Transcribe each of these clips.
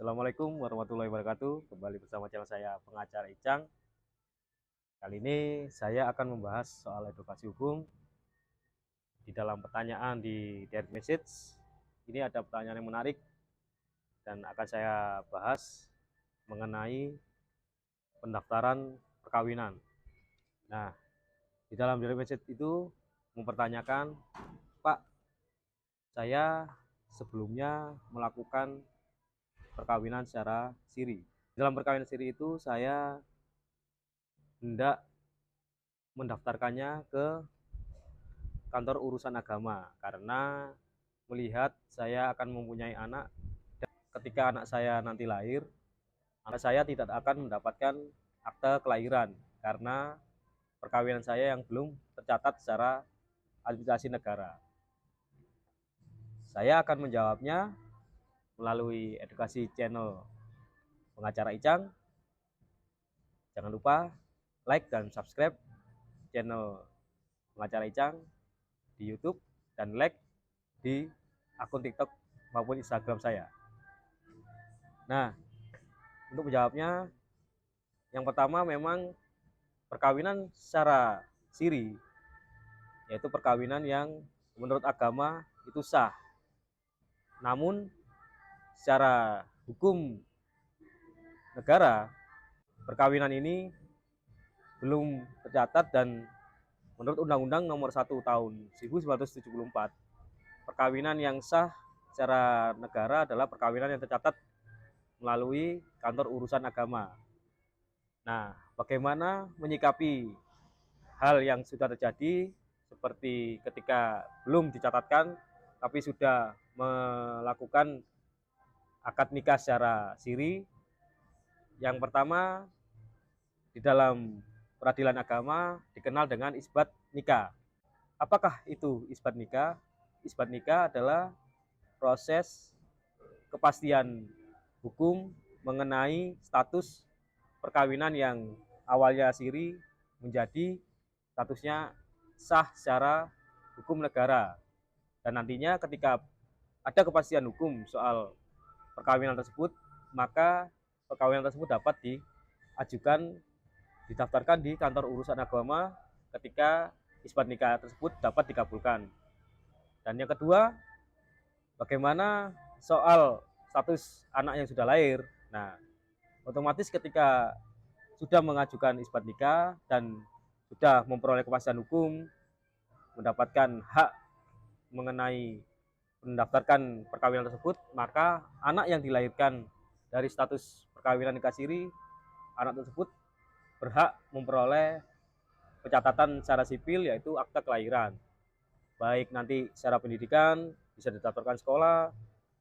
Assalamualaikum warahmatullahi wabarakatuh. Kembali bersama channel saya pengacara Icang. Kali ini saya akan membahas soal edukasi hukum. Di dalam pertanyaan di direct message, ini ada pertanyaan yang menarik dan akan saya bahas mengenai pendaftaran perkawinan. Nah, di dalam direct message itu mempertanyakan, Pak, saya sebelumnya melakukan perkawinan secara siri. Dalam perkawinan siri itu saya hendak mendaftarkannya ke kantor urusan agama karena melihat saya akan mempunyai anak. Ketika anak saya nanti lahir, anak saya tidak akan mendapatkan akte kelahiran karena perkawinan saya yang belum tercatat secara administrasi negara. Saya akan menjawabnya melalui edukasi channel pengacara Icang. Jangan lupa like dan subscribe channel pengacara Icang di YouTube dan like di akun TikTok maupun Instagram saya. Nah, untuk menjawabnya, yang pertama memang perkawinan secara siri, yaitu perkawinan yang menurut agama itu sah. Namun secara hukum negara, perkawinan ini belum tercatat dan menurut Undang-Undang Nomor 1 Tahun 1974, perkawinan yang sah secara negara adalah perkawinan yang tercatat melalui kantor urusan agama. Nah, bagaimana menyikapi hal yang sudah terjadi seperti ketika belum dicatatkan tapi sudah melakukan akad nikah secara siri? Yang pertama, di dalam peradilan agama dikenal dengan isbat nikah. Apakah itu isbat nikah? Isbat nikah adalah proses kepastian hukum mengenai status perkawinan yang awalnya siri menjadi statusnya sah secara hukum negara. Dan nantinya ketika ada kepastian hukum soal perkawinan tersebut, maka perkawinan tersebut dapat diajukan, didaftarkan di kantor urusan agama ketika isbat nikah tersebut dapat dikabulkan. Dan yang kedua, bagaimana soal status anak yang sudah lahir. Nah, otomatis ketika sudah mengajukan isbat nikah dan sudah memperoleh kepastian hukum, mendapatkan hak mengenai mendaftarkan perkawinan tersebut, maka anak yang dilahirkan dari status perkawinan nikah siri, anak tersebut berhak memperoleh pencatatan secara sipil, yaitu akta kelahiran. Baik nanti secara pendidikan bisa didaftarkan sekolah,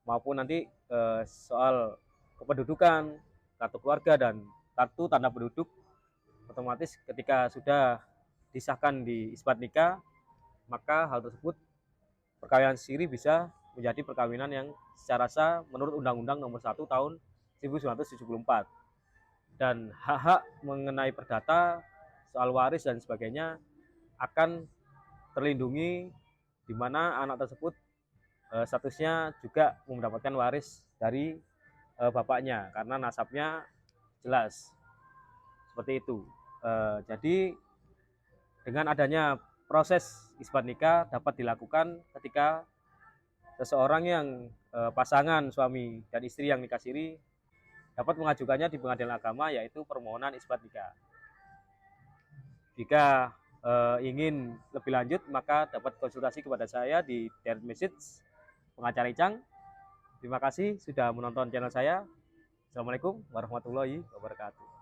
maupun nanti soal kependudukan, kartu keluarga dan kartu tanda penduduk, otomatis ketika sudah disahkan di isbat nikah, maka hal tersebut perkawinan siri bisa menjadi perkawinan yang secara sah menurut Undang-Undang Nomor 1 Tahun 1974. Dan hak-hak mengenai perdata, soal waris dan sebagainya akan terlindungi, di mana anak tersebut statusnya juga mendapatkan waris dari bapaknya karena nasabnya jelas. Seperti itu. Jadi dengan adanya proses isbat nikah dapat dilakukan ketika seseorang yang pasangan suami dan istri yang nikah siri dapat mengajukannya di pengadilan agama, yaitu permohonan isbat nikah. Jika ingin lebih lanjut, maka dapat konsultasi kepada saya di direct message pengacara Icang. Terima kasih sudah menonton channel saya. Assalamualaikum warahmatullahi wabarakatuh.